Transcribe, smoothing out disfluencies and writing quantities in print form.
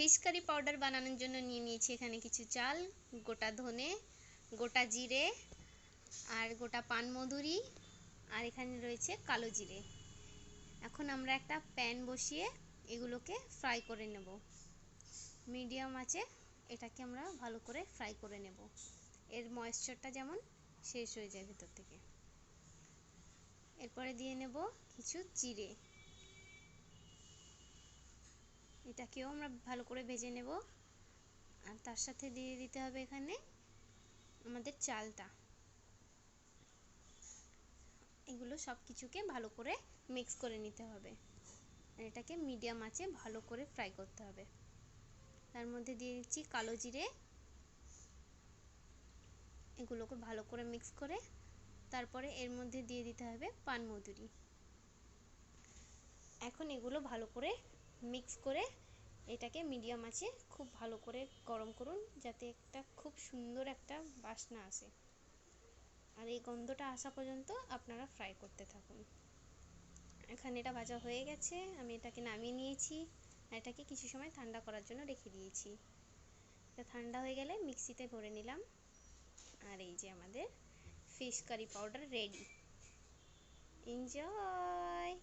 Fish curry powder বানানোর জন্য নিয়ে নিয়েছি এখানে কিছু চাল, গোটা ধনে, গোটা জিরে আর গোটা পানমধুরি, আর এখানে রয়েছে কালো জিরে। এখন আমরা একটা প্যান বসিয়ে এগুলোকে ফ্রাই করে নেব। মিডিয়াম আঁচে এটাকে আমরা ভালো করে ফ্রাই করে নেব, এর ময়েশ্চারটা যেমন শেষ হয়ে যায় ভেতর থেকে। এরপরে দিয়ে নেব কিছু জিরে, এটাকেও আমরা ভালো করে ভেজে নেব। আর তার সাথে দিয়ে দিতে হবে এখানে আমাদের চালটা। এগুলো সব কিছুকে ভালো করে মিক্স করে নিতে হবে, আর এটাকে মিডিয়াম আঁচে ভালো করে ফ্রাই করতে হবে। তার মধ্যে দিয়ে দিচ্ছি কালো জিরে, এগুলোকে ভালো করে মিক্স করে তারপরে এর মধ্যে দিয়ে দিতে হবে পানমধুরি। এখন এগুলো ভালো করে মিক্স করে এটাকে মিডিয়াম আঁচে খুব ভালো করে গরম করুন, যাতে একটা খুব সুন্দর একটা বাসনা আসে। আর এই গন্ধটা আসা পর্যন্ত আপনারা ফ্রাই করতে থাকুন। এখানে এটা ভাজা হয়ে গেছে, আমি এটাকে নামিয়ে নিয়েছি। এটাকে কিছু সময় ঠান্ডা করার জন্য রেখে দিয়েছি। এটা ঠান্ডা হয়ে গেলে মিক্সিতে ভরে নিলাম। আর এই যে আমাদের fish curry powder ready. Enjoy.